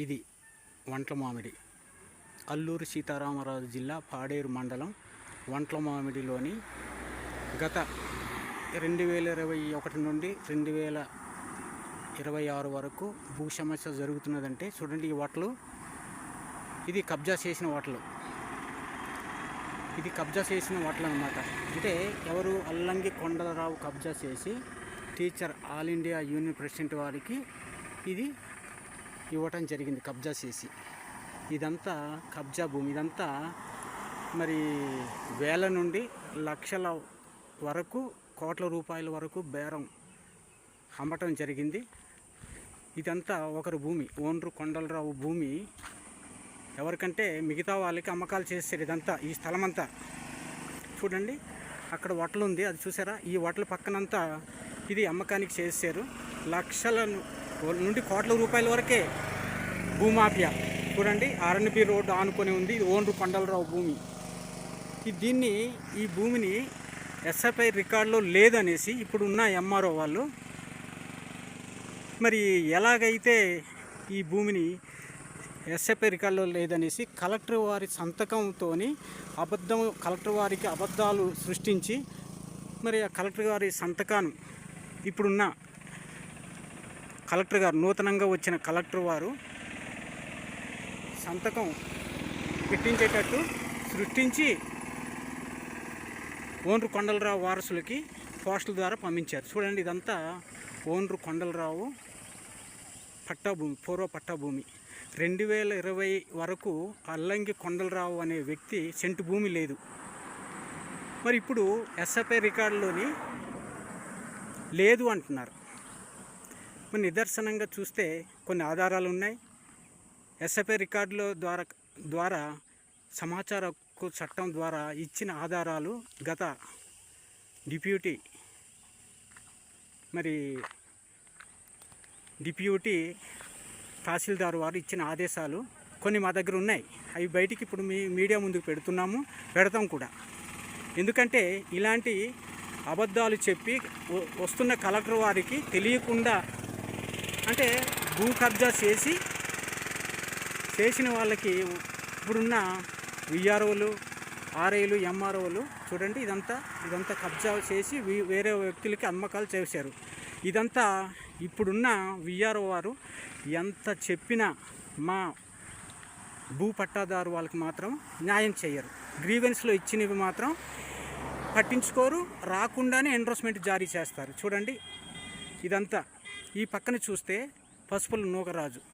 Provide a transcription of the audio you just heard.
ఇది వంట్ల మామిడి, అల్లూరు సీతారామరాజు జిల్లా పాడేరు మండలం వంట్ల మామిడిలోని గత 2021 నుండి 2026 వరకు భూ సమస్య జరుగుతున్నదంటే చూడండి. ఈ వటలు ఇది కబ్జా చేసిన వటలు, అన్నమాట. అంటే ఎవరు అల్లంగి కొండలరావు కబ్జా చేసి teacher all India union president వారికి ఇది ఇవ్వటం జరిగింది. కబ్జా చేసి ఇదంతా కబ్జా భూమి. ఇదంతా మరి వేల నుండి లక్షల వరకు, కోట్ల రూపాయల వరకు బేరం అమ్మటం జరిగింది. ఇదంతా ఒకరి భూమి, ఓనరు కొండలరావు భూమి. ఎవరికంటే మిగతా వాళ్ళకి అమ్మకాలు చేస్తారు. ఇదంతా ఈ స్థలం అంతా చూడండి. అక్కడ వటలు ఉంది, అది చూసారా? ఈ వటల పక్కనంతా ఇది అమ్మకానికి చేశారు. లక్షల నుండి కోట్ల రూపాయల వరకే భూమాఫియా. చూడండి, ఆర్ఎన్బి రోడ్డు ఆనుకొని ఉంది. ఇది ఓనరు కొండలరావు భూమి. ఈ భూమిని ఎస్ఎఫ్ఐ రికార్డులో లేదనేసి ఇప్పుడు ఉన్న ఎంఆర్ఓ వాళ్ళు మరి ఎలాగైతే ఈ భూమిని ఎస్ఎఫ్ఐ రికార్డులో లేదనేసి కలెక్టర్ వారి సంతకంతో కలెక్టర్ వారికి అబద్ధాలు సృష్టించి మరి ఆ కలెక్టర్ గారి సంతకాన్ని ఇప్పుడున్న కలెక్టర్ గారు, నూతనంగా వచ్చిన కలెక్టర్ వారు సంతకం పెట్టించేటట్టు సృష్టించి ఓనరు కొండలరావు వారసులకి పోస్టుల ద్వారా పంపించారు. చూడండి, ఇదంతా ఓనరు కొండలరావు పట్టాభూమి, పూర్వ పట్టాభూమి. 2020 వరకు అల్లంగి కొండలరావు అనే వ్యక్తి సెంటు భూమి లేదు. మరి ఇప్పుడు ఎస్ఎఫ్ఐ రికార్డులోని లేదు అంటున్నారు. మరి నిదర్శనంగా చూస్తే కొన్ని ఆధారాలు ఉన్నాయి. ఎస్ఎఫ్ఐ రికార్డుల ద్వారా సమాచార హక్కు చట్టం ద్వారా ఇచ్చిన ఆధారాలు గత డిప్యూటీ తహసీల్దార్ వారు ఇచ్చిన ఆదేశాలు కొన్ని మా దగ్గర ఉన్నాయి. అవి బయటికి ఇప్పుడు మీడియా ముందుకు పెడతాం కూడా. ఎందుకంటే ఇలాంటి అబద్ధాలు చెప్పి వస్తున్న కలెక్టర్ వారికి తెలియకుండా, అంటే భూ కబ్జా చేసిన వాళ్ళకి ఇప్పుడున్న విఆర్ఓలు, ఆర్ఐలు, ఎంఆర్ఓలు చూడండి, ఇదంతా కబ్జా చేసి వేరే వ్యక్తులకి అమ్మకాలు చేశారు. ఇదంతా ఇప్పుడున్న విఆర్ఓ వారు ఎంత చెప్పినా మా భూ పట్టాదారు వాళ్ళకి మాత్రం న్యాయం చేయరు. గ్రీవెన్స్లో ఇచ్చినవి మాత్రం పట్టించుకోరు, రాకుండానే ఎండోర్స్మెంట్ జారీ చేస్తారు. చూడండి, ఇదంతా ఈ పక్కన చూస్తే పసుపుల నూకరాజు.